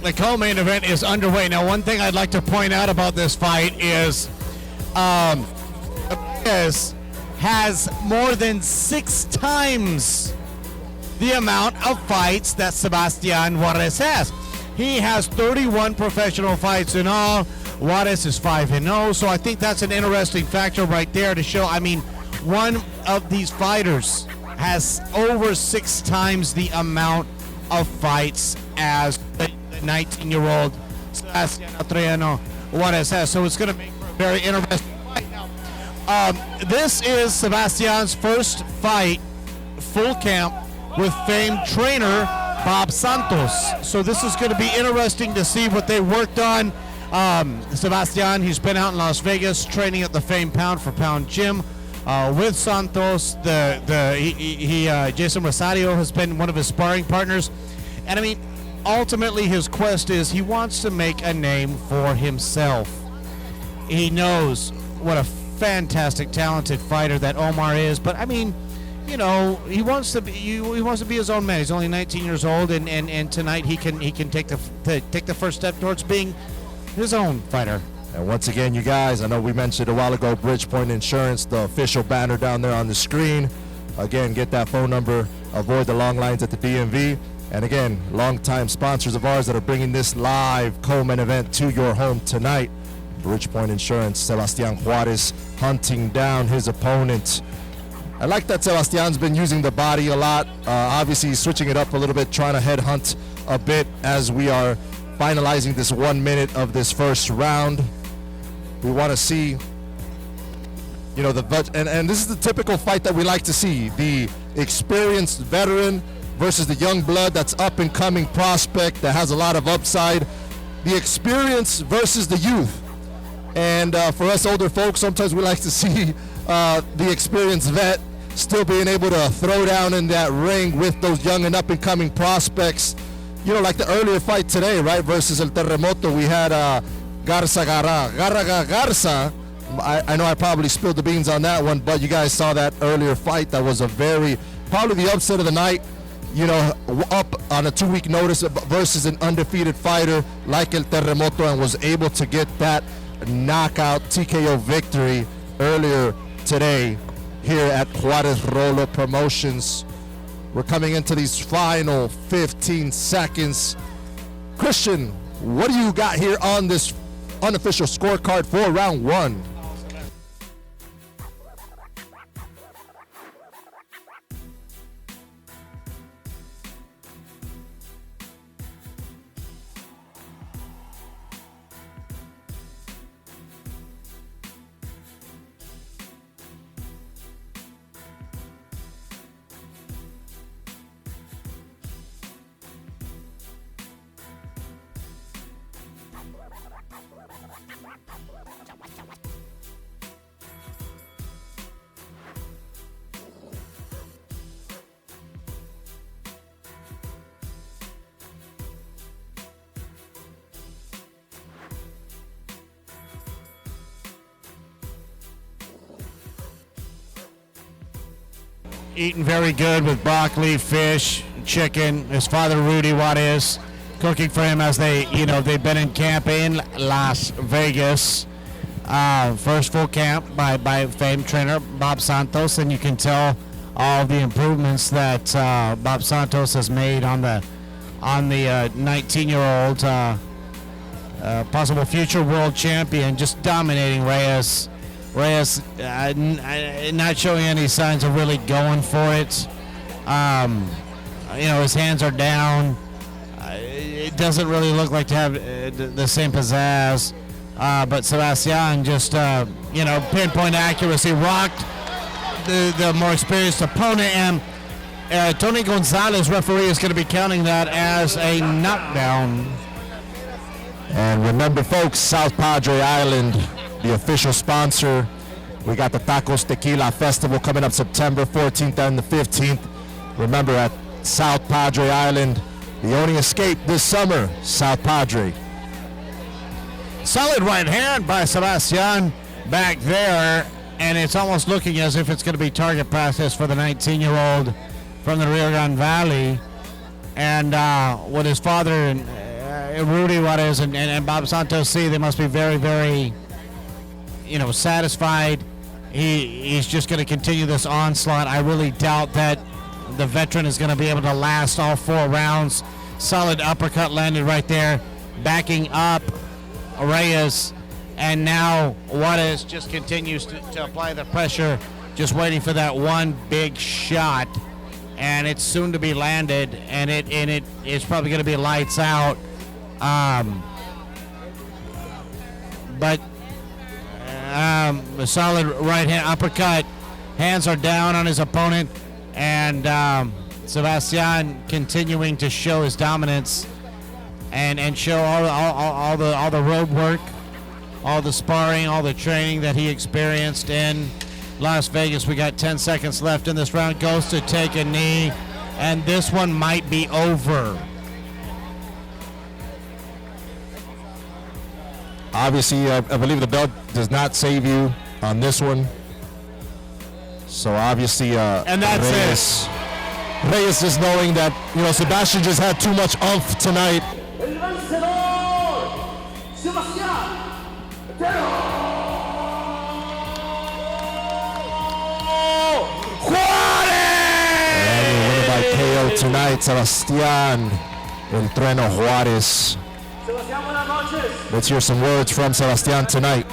The co-main event is underway. Now, one thing I'd like to point out about this fight is Reyes has more than 6 times the amount of fights that Sebastian Juarez has. He has 31 professional fights in all. Juarez is 5-0, so I think that's an interesting factor right there to show. I mean, one of these fighters has over 6 times the amount of fights as the 19-year-old Sebastian Trueno Juarez has. So it's going to make for a very interesting fight. Now, this is Sebastian's first fight, full camp, with famed trainer Bob Santos. So this is going to be interesting to see what they worked on. Sebastian, he's been out in Las Vegas training at the famed Pound for Pound gym with Santos. Jason Rosario has been one of his sparring partners. And I mean, ultimately his quest is he wants to make a name for himself. He knows what a fantastic, talented fighter that Omar is, but I mean, you know, he wants to be his own man. He's only 19 years old, and tonight he can take the first step towards being his own fighter. And once again, you guys, I know we mentioned a while ago, Bridgepoint Insurance, the official banner down there on the screen. Again, get that phone number, avoid the long lines at the DMV. And again, longtime sponsors of ours that are bringing this live co-main event to your home tonight. Bridgepoint Insurance, Sebastian Juarez hunting down his opponent. I like that Sebastian's been using the body a lot. Obviously, he's switching it up a little bit, trying to headhunt a bit as we are finalizing this 1 minute of this first round. We want to see, you know, and this is the typical fight that we like to see. The experienced veteran versus the young blood that's up and coming prospect that has a lot of upside. The experience versus the youth. And for us older folks, sometimes we like to see the experienced vet still being able to throw down in that ring with those young and up and coming prospects. You know, like the earlier fight today, right, versus El Terremoto, we had Garza. I know I probably spilled the beans on that one, but you guys saw that earlier fight. That was probably the upset of the night. You know, up on a 2-week notice versus an undefeated fighter like El Terremoto, and was able to get that knockout TKO victory earlier today here at Juarez Rolo Promotions. We're coming into these final 15 seconds. Christian, what do you got here on this unofficial scorecard for round 1? Eating very good with broccoli, fish, chicken. His father, Rudy Juarez, cooking for him as they've been in camp in Las Vegas. First full camp by famed trainer Bob Santos, and you can tell all the improvements that Bob Santos has made on the 19-year-old possible future world champion, just dominating Reyes. Reyes not showing any signs of really going for it. His hands are down. It doesn't really look like to have the same pizzazz. But Sebastian just, pinpoint accuracy, rocked the more experienced opponent. And Tony Gonzalez, referee, is going to be counting that as a knockdown. And remember, folks, South Padre Island, the official sponsor. We got the Tacos Tequila Festival coming up September 14th and the 15th. Remember, at South Padre Island, the only escape this summer, South Padre. Solid right hand by Sebastian back there, and it's almost looking as if it's going to be target practice for the 19-year-old from the Rio Grande Valley. And with his father Rudy Juarez and Bob Santos see, they must be very, very, satisfied. He's just going to continue this onslaught. I really doubt that the veteran is going to be able to last all 4 rounds. Solid uppercut landed right there, backing up Reyes. And now Juarez just continues to apply the pressure, just waiting for that one big shot. And it's soon to be landed, and it is probably going to be lights out. But a solid right hand uppercut. Hands are down on his opponent, and Sebastian continuing to show his dominance and show all the road work, all the sparring, all the training that he experienced in Las Vegas. We got 10 seconds left in this round. Goes to take a knee, and this one might be over. Obviously, I believe the belt does not save you on this one. So obviously, and that's Reyes, Reyes just knowing that, Sebastian just had too much oomph tonight. El vencedor, Sebastian. Winner by KO tonight, Sebastian El Trueno Juarez. Sebastián, buenas noches. Let's hear some words from Sebastian tonight.